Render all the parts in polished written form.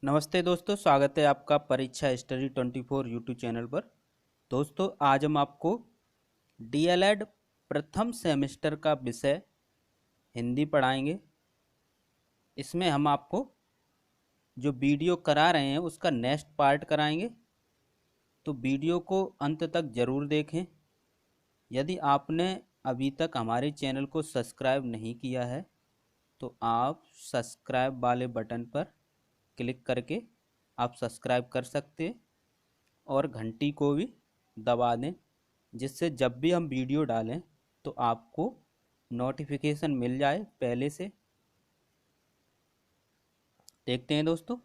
नमस्ते दोस्तों, स्वागत है आपका परीक्षा स्टडी 24 यूट्यूब चैनल पर। दोस्तों, आज हम आपको डीएलएड प्रथम सेमेस्टर का विषय हिंदी पढ़ाएंगे। इसमें हम आपको जो वीडियो करा रहे हैं उसका नेक्स्ट पार्ट कराएंगे, तो वीडियो को अंत तक ज़रूर देखें। यदि आपने अभी तक हमारे चैनल को सब्सक्राइब नहीं किया है तो आप सब्सक्राइब वाले बटन पर क्लिक करके आप सब्सक्राइब कर सकते हैं और घंटी को भी दबा दें, जिससे जब भी हम वीडियो डालें तो आपको नोटिफिकेशन मिल जाए पहले से। देखते हैं दोस्तों,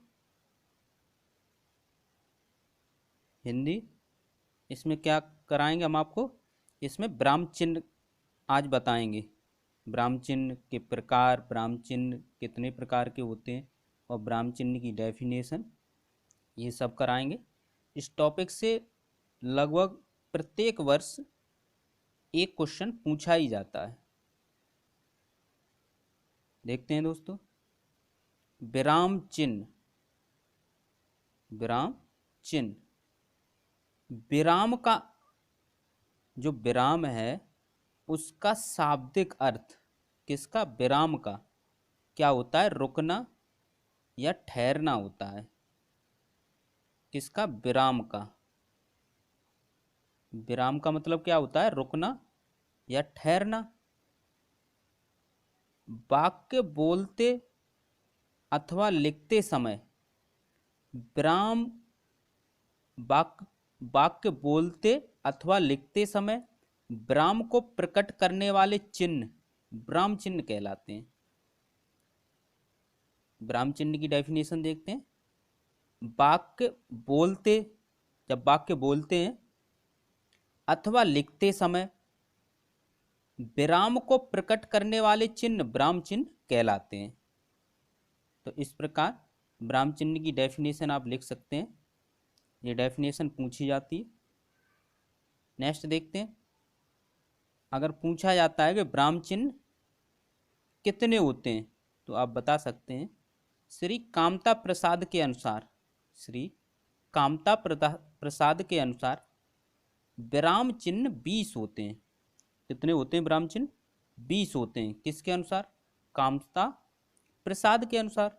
हिंदी इसमें क्या कराएंगे हम आपको। इसमें ब्राह्म चिन्ह आज बताएंगे। ब्राह्म चिन्ह के प्रकार, ब्राह्म चिन्ह कितने प्रकार के होते हैं और ब्राह्म चिन्ह की डेफिनेशन, ये सब कराएंगे। इस टॉपिक से लगभग प्रत्येक वर्ष एक क्वेश्चन पूछा ही जाता है। देखते हैं दोस्तों, विराम चिन्ह। विराम चिन्ह, विराम का जो विराम है उसका शाब्दिक अर्थ किसका, विराम का क्या होता है, रुकना या ठहरना होता है। किसका, विराम का। विराम का मतलब क्या होता है, रुकना या ठहरना। वाक्य बोलते अथवा लिखते समय विराम, वाक्य बोलते अथवा लिखते समय विराम को प्रकट करने वाले चिन्ह विराम चिन्ह कहलाते हैं। विराम चिन्ह की डेफिनेशन देखते हैं। वाक्य बोलते, जब वाक्य बोलते हैं अथवा लिखते समय विराम को प्रकट करने वाले चिन्ह विराम चिन्ह कहलाते हैं। तो इस प्रकार विराम चिन्ह की डेफिनेशन आप लिख सकते हैं, ये डेफिनेशन पूछी जाती है। नेक्स्ट देखते हैं, अगर पूछा जाता है कि विराम चिन्ह कितने होते हैं तो आप बता सकते हैं। श्री कामता प्रसाद के अनुसार, श्री कामता प्रसाद के अनुसार विराम चिन्ह 20 होते हैं। कितने होते हैं विराम चिन्ह, 20 होते हैं। किसके अनुसार, कामता प्रसाद के अनुसार।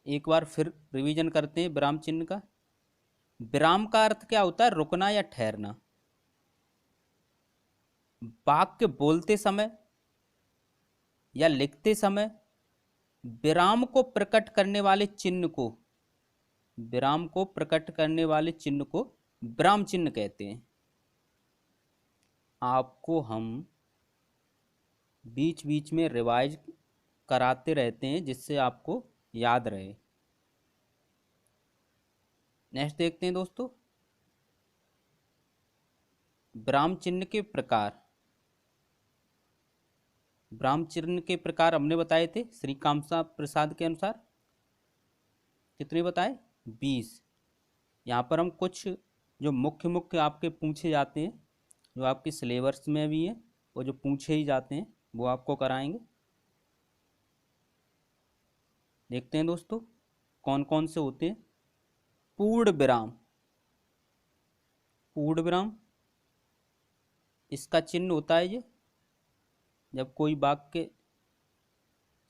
एक बार फिर रिवीजन करते हैं विराम चिन्ह का। विराम का अर्थ क्या होता है, रुकना या ठहरना। वाक्य बोलते समय या लिखते समय विराम को प्रकट करने वाले चिन्ह को, विराम को प्रकट करने वाले चिन्ह को विराम चिन्ह कहते हैं। आपको हम बीच बीच में रिवाइज कराते रहते हैं जिससे आपको याद रहे। नेक्स्ट देखते हैं दोस्तों, विराम चिन्ह के प्रकार। विराम चिन्ह के प्रकार हमने बताए थे श्री कामता प्रसाद के अनुसार। कितने बताए, 20। यहाँ पर हम कुछ जो मुख्य मुख्य आपके पूछे जाते हैं, जो आपके सिलेबस में भी है और जो पूछे ही जाते हैं, वो आपको कराएंगे। देखते हैं दोस्तों कौन कौन से होते हैं। पूर्ण विराम, पूर्ण विराम इसका चिन्ह होता है ये, जब कोई वाक्य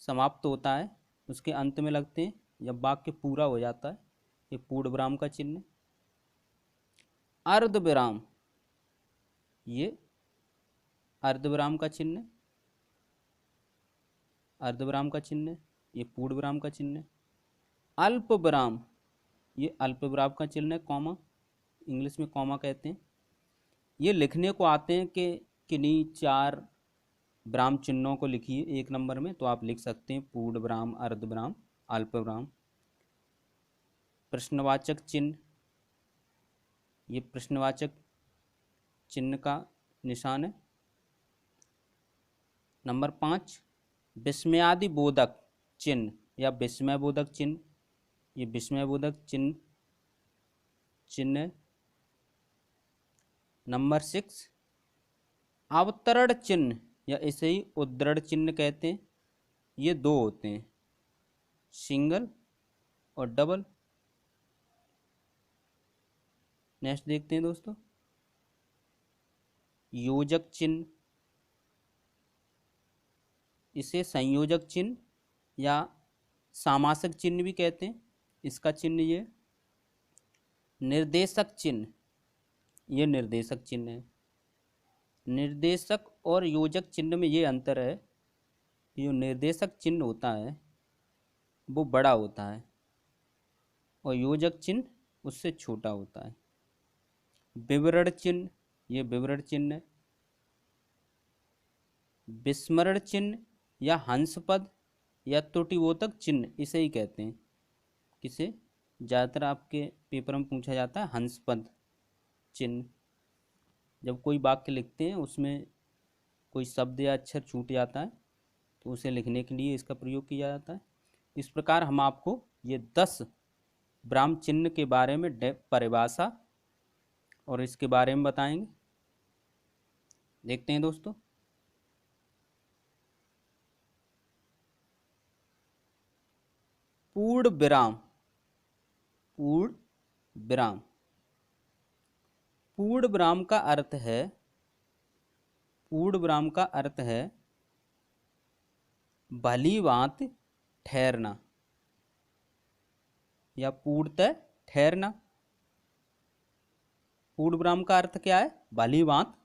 समाप्त होता है उसके अंत में लगते हैं, जब वाक्य पूरा हो जाता है, ये पूर्ण विराम का चिन्ह। अर्ध विराम, ये अर्ध विराम का चिन्ह, अर्ध विराम का चिन्ह, ये पूर्ण विराम का चिन्ह। अल्प विराम, ये अल्प विराम का चिन्ह है, कॉमा, इंग्लिश में कॉमा कहते हैं। ये लिखने को आते हैं कि किन्हीं 4 विराम चिन्हों को लिखिए एक नंबर में, तो आप लिख सकते हैं पूर्ण विराम, अर्ध विराम, अल्प विराम। प्रश्नवाचक चिन्ह, ये प्रश्नवाचक चिन्ह का निशान है। नंबर 5 विस्मयादि बोधक चिन्ह या विस्मय बोधक चिन्ह, ये विस्मय बोधक चिन्ह है। नंबर 6 अवतरण चिन्ह या इसे ही उद्धरण चिन्ह कहते हैं। ये 2 होते हैं, सिंगल और डबल। नेक्स्ट देखते हैं दोस्तों, योजक चिन्ह, इसे संयोजक चिन्ह या सामासक चिन्ह भी कहते हैं। इसका चिन्ह ये निर्देशक चिन्ह, ये निर्देशक चिन्ह है। निर्देशक और योजक चिन्ह में ये अंतर है, जो निर्देशक चिन्ह होता है वो बड़ा होता है और योजक चिन्ह उससे छोटा होता है। विवरण चिन्ह, ये विवरण चिन्ह है। विस्मरण चिन्ह या हंसपद या त्रुटिबोधक चिन्ह, इसे ही कहते हैं। किसे ज़्यादातर आपके पेपर में पूछा जाता है, हंसपद चिन्ह। जब कोई वाक्य लिखते हैं उसमें कोई शब्द या अक्षर छूट जाता है तो उसे लिखने के लिए इसका प्रयोग किया जाता है। इस प्रकार हम आपको ये 10 ब्राह्म चिन्ह के बारे में परिभाषा और इसके बारे में बताएंगे। देखते हैं दोस्तों, पूर्ण विराम। पूर्ण विराम, पूर्ण विराम का अर्थ है, पूर्ण विराम का अर्थ है भली भांति ठहरना या पूर्णतः ठहरना। पूर्ण विराम का अर्थ क्या है? भली भांति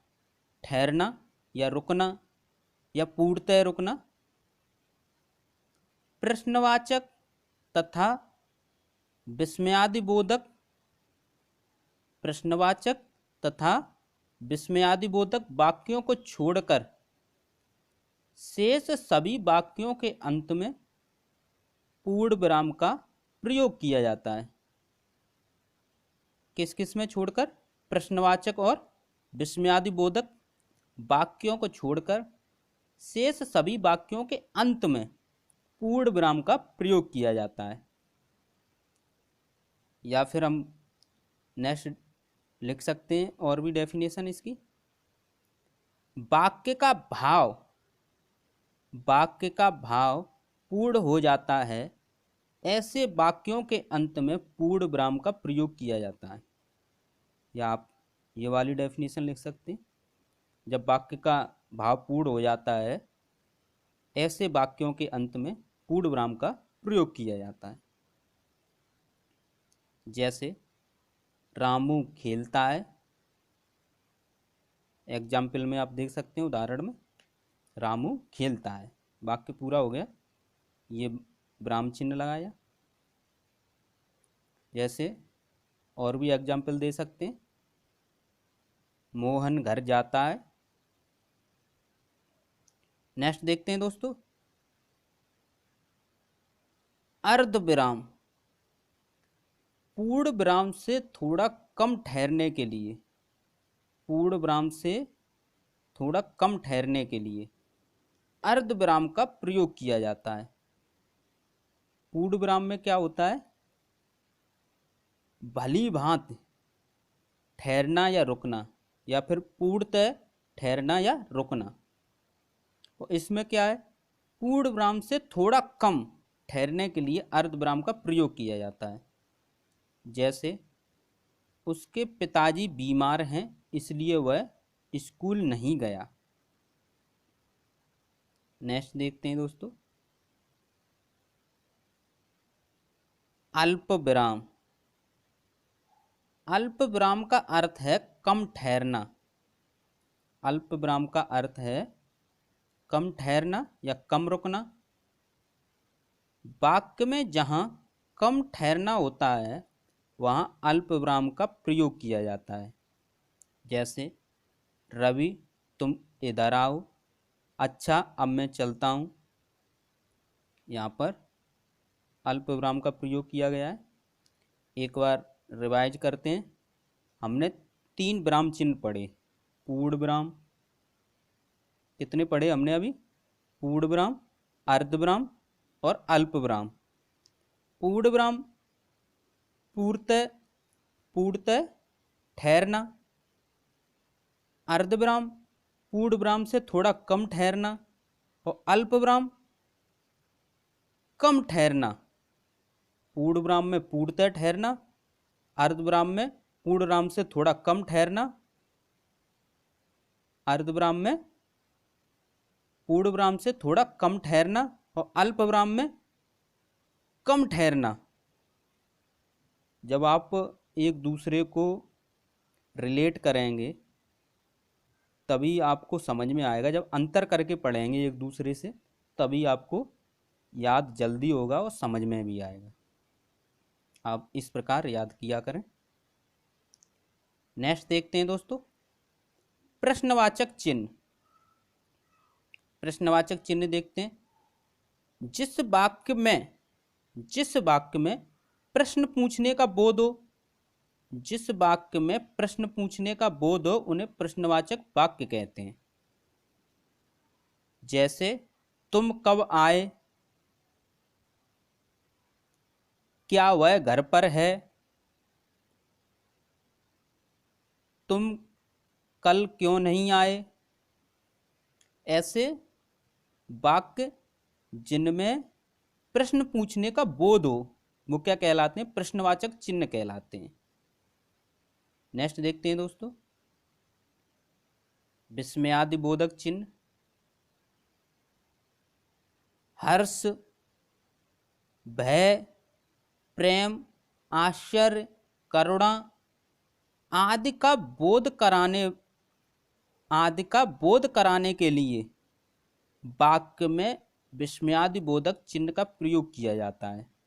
ठहरना या रुकना या पूर्णतः रुकना। प्रश्नवाचक तथा विस्मयादिबोधक, प्रश्नवाचक तथा विस्मयादिबोधक वाक्यों को छोड़कर शेष सभी वाक्यों के अंत में पूर्ण विराम का प्रयोग किया जाता है। किस किस में छोड़कर? प्रश्नवाचक और विस्मयादिबोधक वाक्यों को छोड़कर शेष सभी वाक्यों के अंत में पूर्ण विराम का प्रयोग किया जाता है। या फिर हम नेक्स्ट लिख सकते हैं और भी डेफिनेशन इसकी। वाक्य का भाव, वाक्य का भाव पूर्ण हो जाता है, ऐसे वाक्यों के अंत में पूर्ण विराम का प्रयोग किया जाता है। या आप ये वाली डेफिनेशन लिख सकते हैं, जब वाक्य का भाव पूर्ण हो जाता है ऐसे वाक्यों के अंत में पूर्ण विराम का प्रयोग किया जाता है। जैसे रामू खेलता है, एग्जाम्पल में आप देख सकते हैं, उदाहरण में रामू खेलता है, वाक्य पूरा हो गया, ये विराम चिन्ह लगाया। जैसे और भी एग्जाम्पल दे सकते हैं, मोहन घर जाता है। नेक्स्ट देखते हैं दोस्तों, अर्ध विराम। पूर्ण विराम से थोड़ा कम ठहरने के लिए, पूर्ण विराम से थोड़ा कम ठहरने के लिए अर्ध विराम का प्रयोग किया जाता है। पूर्ण विराम में क्या होता है? भली भांति ठहरना या रुकना, या फिर पूर्णतः ठहरना या रुकना। और इसमें क्या है? पूर्ण विराम से थोड़ा कम ठहरने के लिए अर्ध विराम का प्रयोग किया जाता है। जैसे उसके पिताजी बीमार हैं इसलिए वह स्कूल नहीं गया। नेक्स्ट देखते हैं दोस्तों, अल्प विराम। अल्प विराम का अर्थ है कम ठहरना। अल्प विराम का अर्थ है कम ठहरना या कम रुकना। वाक्य में जहां कम ठहरना होता है वहां अल्प विराम का प्रयोग किया जाता है। जैसे रवि तुम इधर आओ, अच्छा अब मैं चलता हूँ। यहाँ पर अल्प विराम का प्रयोग किया गया है। एक बार रिवाइज करते हैं। हमने 3 विराम चिन्ह पढ़े। पूर्ण विराम कितने पढ़े हमने अभी? पूर्ण विराम, अर्ध विराम और अल्प विराम। पूर्ण विराम पूर्णतः ठहरना। अर्ध विराम पूर्ण विराम से थोड़ा कम ठहरना। और अल्प विराम कम ठहरना पूर्णविराम में पूर्णतः ठहरना, अर्धविराम में पूर्णविराम से थोड़ा कम ठहरना, अर्धविराम में पूर्णविराम से थोड़ा कम ठहरना और अल्पविराम में कम ठहरना। जब आप एक दूसरे को रिलेट करेंगे तभी आपको समझ में आएगा, जब अंतर करके पढ़ेंगे एक दूसरे से तभी आपको याद जल्दी होगा और समझ में भी आएगा। आप इस प्रकार याद किया करें। नेक्स्ट देखते हैं दोस्तों, प्रश्नवाचक चिन्ह। प्रश्नवाचक चिन्ह देखते हैं। जिस वाक्य में प्रश्न पूछने का बोध हो, जिस वाक्य में प्रश्न पूछने का बोध हो उन्हें प्रश्नवाचक वाक्य कहते हैं। जैसे तुम कब आए, क्या वह घर पर है, तुम कल क्यों नहीं आए। ऐसे वाक्य जिनमें प्रश्न पूछने का बोध हो वो क्या कहलाते हैं, प्रश्नवाचक चिन्ह कहलाते हैं। नेक्स्ट देखते हैं दोस्तों, विस्मयादि बोधक चिन्ह। हर्ष, भय, प्रेम, आश्चर्य, करुणा आदि का बोध कराने के लिए वाक्य में विस्मयादि बोधक चिन्ह का प्रयोग किया जाता है।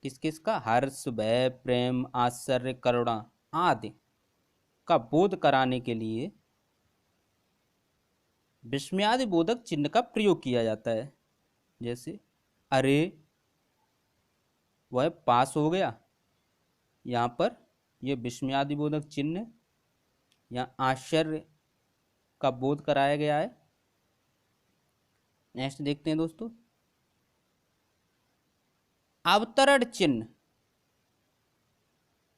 किस किस का, हर्ष, भय, प्रेम, आश्चर्य, करुणा आदि का बोध कराने के लिए विस्मयादि बोधक चिन्ह का प्रयोग किया जाता है। जैसे अरे वह पास हो गया, यहाँ पर यह विस्मयादि बोधक चिन्ह या आश्चर्य का बोध कराया गया है। नेक्स्ट देखते हैं दोस्तों, अवतरण चिन्ह।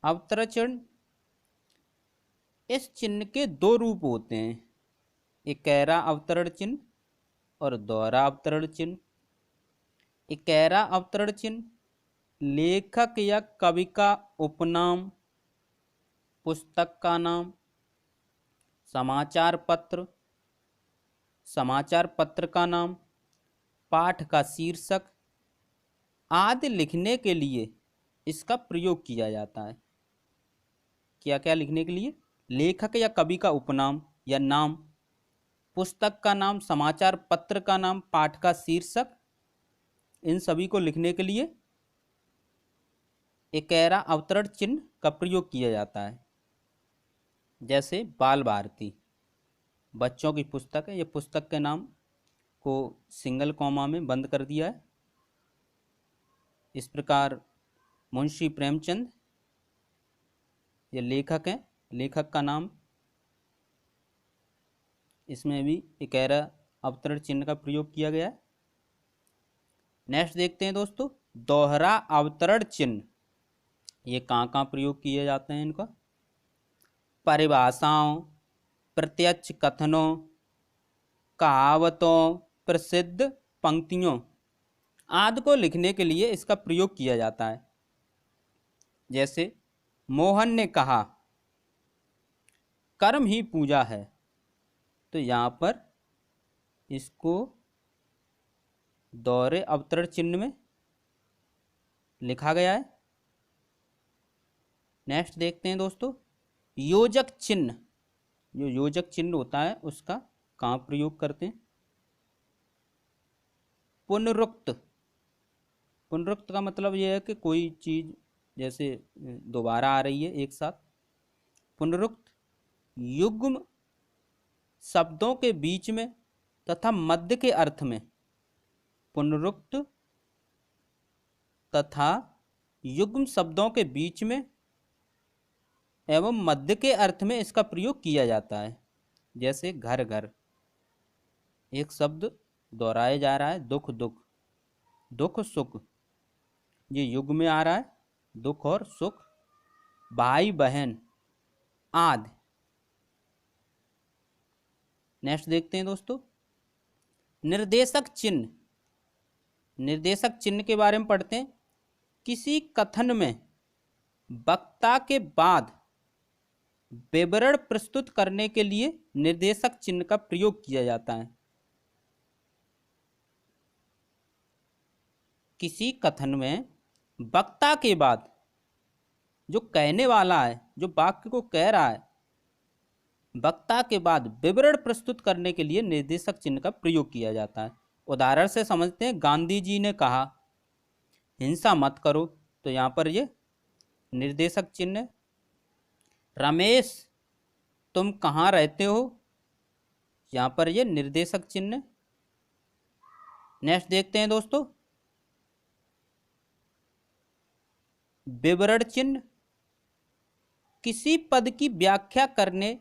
अवतरण चिन्ह, इस चिन्ह के दो रूप होते हैं, इकहरा अवतरण चिन्ह और दोहरा अवतरण चिन्ह। इकहरा अवतरण चिन्ह लेखक या कवि का उपनाम, पुस्तक का नाम, समाचार पत्र का नाम, पाठ का शीर्षक आदि लिखने के लिए इसका प्रयोग किया जाता है। क्या क्या लिखने के लिए, लेखक या कवि का उपनाम या नाम, पुस्तक का नाम, समाचार पत्र का नाम, पाठ का शीर्षक, इन सभी को लिखने के लिए इकहरा अवतरण चिन्ह का प्रयोग किया जाता है। जैसे बाल भारती बच्चों की पुस्तक है, ये पुस्तक के नाम को सिंगल कॉमा में बंद कर दिया है। इस प्रकार मुंशी प्रेमचंद ये लेखक हैं, लेखक का नाम, इसमें भी इकहरा अवतरण चिन्ह का प्रयोग किया गया है। नेक्स्ट देखते हैं दोस्तों, दोहरा अवतरण चिन्ह। ये कहाँ कहाँ प्रयोग किए जाते हैं इनका, परिभाषाओं, प्रत्यक्ष कथनों, कहावतों, प्रसिद्ध पंक्तियों आदि को लिखने के लिए इसका प्रयोग किया जाता है। जैसे मोहन ने कहा कर्म ही पूजा है, तो यहाँ पर इसको दोहरे अवतरण चिन्ह में लिखा गया है। नेक्स्ट देखते हैं दोस्तों, योजक चिन्ह। जो योजक चिन्ह होता है उसका कहाँ प्रयोग करते हैं, पुनरुक्त। पुनरुक्त का मतलब यह है कि कोई चीज़ जैसे दोबारा आ रही है एक साथ। पुनरुक्त युग्म शब्दों के बीच में तथा मध्य के अर्थ में, पुनरुक्त तथा युग्म शब्दों के बीच में एवं मध्य के अर्थ में इसका प्रयोग किया जाता है। जैसे घर घर, एक शब्द दोहराया जा रहा है, दुख दुख, दुख सुख, ये युग में आ रहा है, दुख और सुख, भाई बहन आदि। नेक्स्ट देखते हैं दोस्तों, निर्देशक चिन्ह। निर्देशक चिन्ह के बारे में पढ़ते हैं। किसी कथन में वक्ता के बाद विवरण प्रस्तुत करने के लिए निर्देशक चिन्ह का प्रयोग किया जाता है। किसी कथन में वक्ता के बाद, जो कहने वाला है, जो वाक्य को कह रहा है, वक्ता के बाद विवरण प्रस्तुत करने के लिए निर्देशक चिन्ह का प्रयोग किया जाता है। उदाहरण से समझते हैं। गांधी जी ने कहा हिंसा मत करो, तो यहाँ पर ये निर्देशक चिन्ह है। रमेश तुम कहाँ रहते हो, यहाँ पर ये निर्देशक चिन्ह है। नेक्स्ट देखते हैं दोस्तों, विवरण चिन्ह। किसी पद की व्याख्या करने,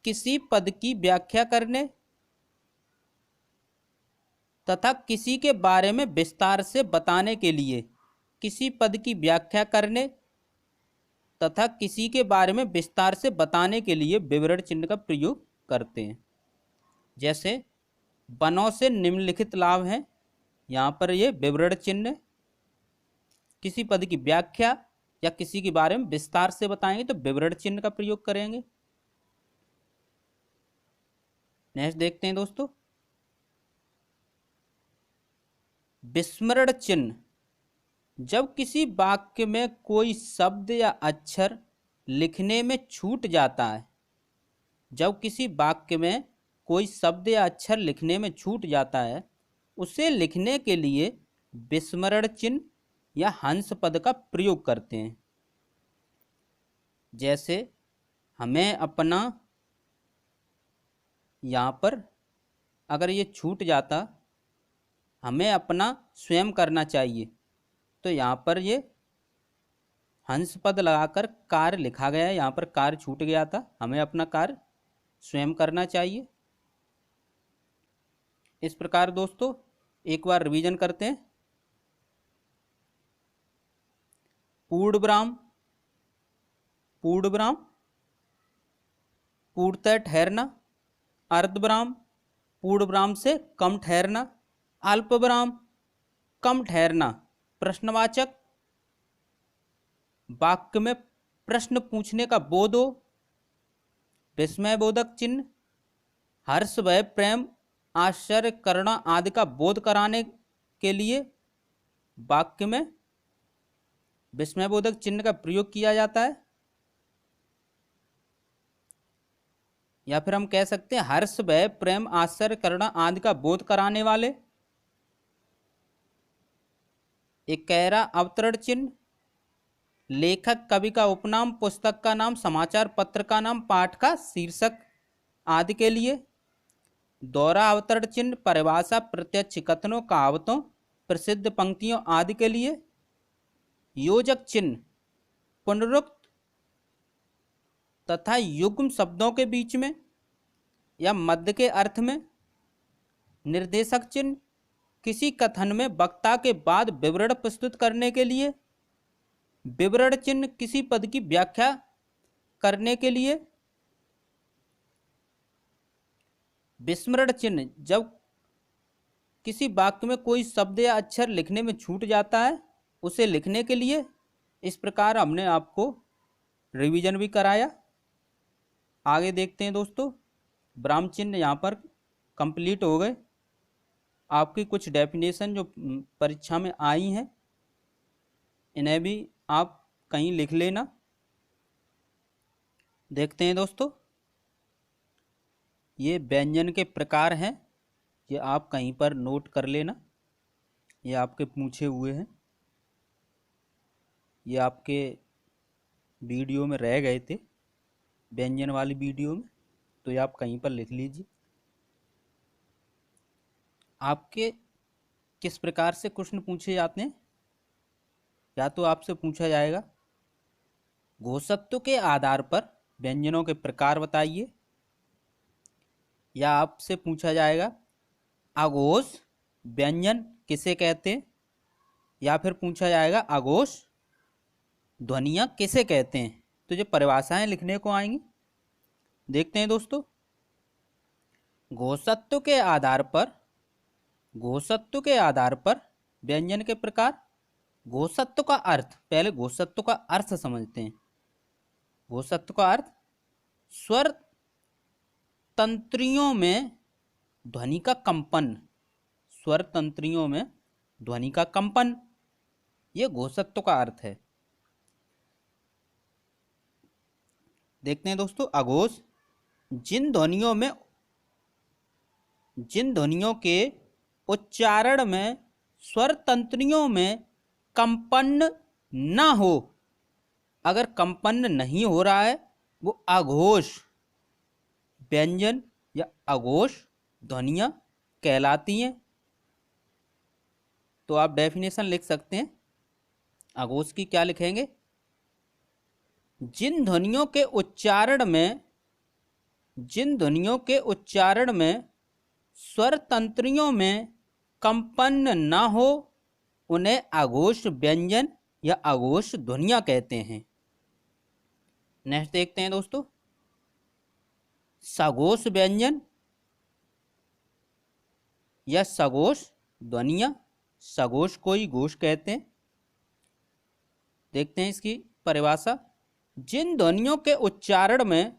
किसी पद की व्याख्या करने तथा किसी के बारे में विस्तार से बताने के लिए, किसी पद की व्याख्या करने तथा किसी के बारे में विस्तार से बताने के लिए विवरण चिन्ह का प्रयोग करते हैं। जैसे वनों से निम्नलिखित लाभ हैं, यहाँ पर ये विवरण चिन्ह। किसी पद की व्याख्या या किसी के बारे में विस्तार से बताएंगे तो विवरण चिन्ह का प्रयोग करेंगे। नेक्स्ट देखते हैं दोस्तों, विस्मरण चिन्ह। जब किसी वाक्य में कोई शब्द या अक्षर लिखने में छूट जाता है, जब किसी वाक्य में कोई शब्द या अक्षर लिखने में छूट जाता है, उसे लिखने के लिए विस्मरण चिन्ह या हंस पद का प्रयोग करते हैं। जैसे हमें अपना, यहाँ पर अगर ये छूट जाता, हमें अपना स्वयं करना चाहिए, तो यहाँ पर ये हंस पद लगाकर कार्य लिखा गया है। यहाँ पर कार्य छूट गया था, हमें अपना कार्य स्वयं करना चाहिए। इस प्रकार दोस्तों एक बार रिवीजन करते हैं। पूर्णविराम, पूर्णविराम, पूर्णतः ठहरना, अर्धविराम, पूर्णविराम से कम ठहरना, अल्पविराम, कम ठहरना, प्रश्नवाचक, वाक्य में प्रश्न पूछने का बोध हो, विस्मयबोधक चिन्ह, हर्ष भय प्रेम आश्चर्य करुणा आदि का बोध कराने के लिए वाक्य में विस्मयबोधक चिन्ह का प्रयोग किया जाता है। या फिर हम कह सकते हैं हर्ष भय प्रेम आश्चर्य करुणा आदि का बोध कराने वाले। एक गहरा अवतरण चिन्ह, लेखक कवि का उपनाम, पुस्तक का नाम, समाचार पत्र का नाम, पाठ का शीर्षक आदि के लिए। दोहरा अवतरण चिन्ह, परिभाषा, प्रत्यक्ष कथनों, कहावतों, प्रसिद्ध पंक्तियों आदि के लिए। योजक चिन्ह, पुनरुक्त तथा युग्म शब्दों के बीच में या मध्य के अर्थ में। निर्देशक चिन्ह, किसी कथन में वक्ता के बाद विवरण प्रस्तुत करने के लिए। विवरण चिन्ह, किसी पद की व्याख्या करने के लिए। विस्मरण चिन्ह, जब किसी वाक्य में कोई शब्द या अक्षर लिखने में छूट जाता है, उसे लिखने के लिए। इस प्रकार हमने आपको रिवीजन भी कराया। आगे देखते हैं दोस्तों, विराम चिन्ह यहाँ पर कंप्लीट हो गए। आपकी कुछ डेफिनेशन जो परीक्षा में आई हैं, इन्हें भी आप कहीं लिख लेना। देखते हैं दोस्तों, ये व्यंजन के प्रकार हैं, ये आप कहीं पर नोट कर लेना। ये आपके पूछे हुए हैं, ये आपके वीडियो में रह गए थे, व्यंजन वाली वीडियो में, तो ये आप कहीं पर लिख लीजिए। आपके किस प्रकार से क्वेश्चन पूछे जाते हैं? या तो आपसे पूछा जाएगा घोषत्व के आधार पर व्यंजनों के प्रकार बताइए, या आपसे पूछा जाएगा अघोष व्यंजन किसे कहते हैं, या फिर पूछा जाएगा अघोष ध्वनियाँ किसे कहते हैं। तो जो परिभाषाएं लिखने को आएंगी, देखते हैं दोस्तों। घोषत्व के आधार पर, घोषत्व के आधार पर व्यंजन के प्रकार। घोषत्व का अर्थ, पहले घोषत्व का अर्थ समझते हैं। घोषत्व का अर्थ स्वर तंत्रियों में ध्वनि का कंपन, स्वर तंत्रियों में ध्वनि का कंपन, ये घोषत्व का अर्थ है। देखते हैं दोस्तों, अघोष जिन ध्वनियों के उच्चारण में स्वर तंत्रियों में कंपन न हो, अगर कंपन नहीं हो रहा है, वो अघोष व्यंजन या अघोष ध्वनियां कहलाती हैं। तो आप डेफिनेशन लिख सकते हैं अघोष की, क्या लिखेंगे? जिन ध्वनियों के उच्चारण में स्वर तंत्रियों में कंपन न हो, उन्हें अघोष व्यंजन या अघोष ध्वनियां कहते हैं। नेक्स्ट देखते हैं दोस्तों, सघोष व्यंजन या सघोष ध्वनियां, सघोष को ही घोष कहते हैं। देखते हैं इसकी परिभाषा। जिन ध्वनियों के उच्चारण में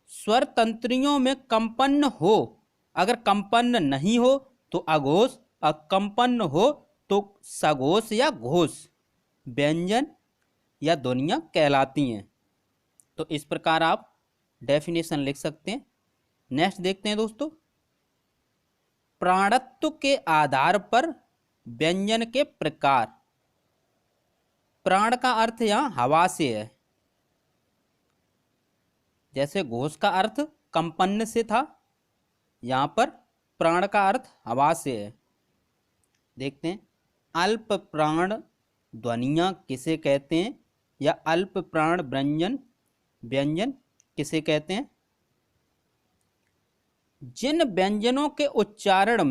स्वर तंत्रियों में कंपन हो, अगर कंपन नहीं हो तो अघोष, और कंपन हो तो सघोष या घोष व्यंजन या ध्वनियां कहलाती हैं। तो इस प्रकार आप डेफिनेशन लिख सकते हैं। नेक्स्ट देखते हैं दोस्तों, प्राणत्व के आधार पर व्यंजन के प्रकार। प्राण का अर्थ यहाँ हवा से है, जैसे घोष का अर्थ कंपन से था, यहाँ पर प्राण का अर्थ हवा से है। देखते हैं, अल्प प्राण ध्वनियां किसे कहते हैं, या अल्प प्राण व्यंजन किसे कहते हैं? जिन व्यंजनों के उच्चारण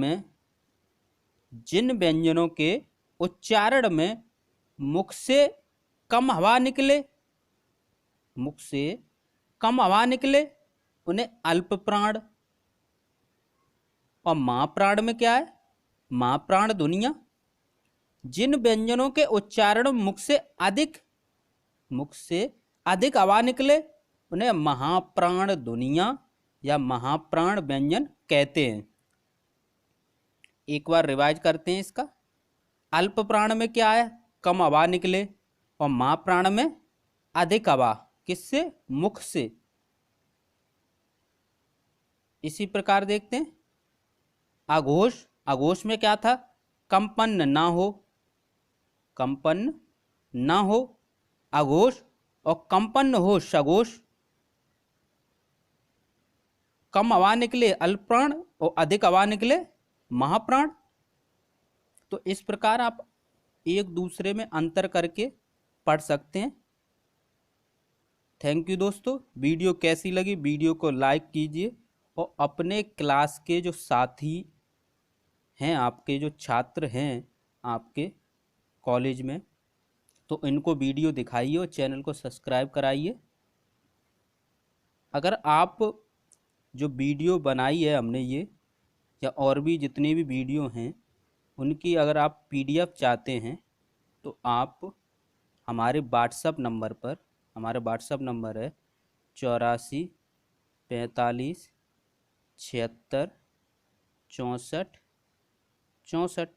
में मुख से कम हवा निकले, उन्हें अल्प प्राण। और महाप्राण में क्या है? महाप्राण ध्वनियां। जिन व्यंजनों के उच्चारण मुख से अधिक हवा निकले, उन्हें महाप्राण ध्वनियां या महाप्राण व्यंजन कहते हैं। एक बार रिवाइज करते हैं इसका। अल्प प्राण में क्या है? कम हवा निकले, और महाप्राण में अधिक हवा, किससे? मुख से। इसी प्रकार देखते हैं अघोष में क्या था? कंपन ना हो अघोष, और कंपन हो सघोष। कम हवा निकले अल्पप्राण, और अधिक हवा निकले महाप्राण। तो इस प्रकार आप एक दूसरे में अंतर करके पढ़ सकते हैं। थैंक यू दोस्तों। वीडियो कैसी लगी? वीडियो को लाइक कीजिए, और अपने क्लास के जो साथी हैं, आपके जो छात्र हैं आपके कॉलेज में, तो इनको वीडियो दिखाइए और चैनल को सब्सक्राइब कराइए। अगर आप जो वीडियो बनाई है हमने ये, या और भी जितने भी वीडियो हैं, उनकी अगर आप PDF चाहते हैं, तो आप हमारे व्हाट्सएप नंबर पर, हमारा व्हाट्सएप नंबर है 84 45 76 64 64,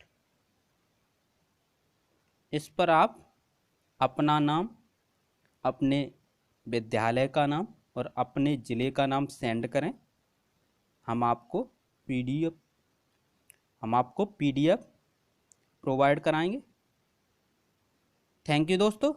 इस पर आप अपना नाम, अपने विद्यालय का नाम और अपने ज़िले का नाम सेंड करें। हम आपको PDF प्रोवाइड कराएंगे। थैंक यू दोस्तों।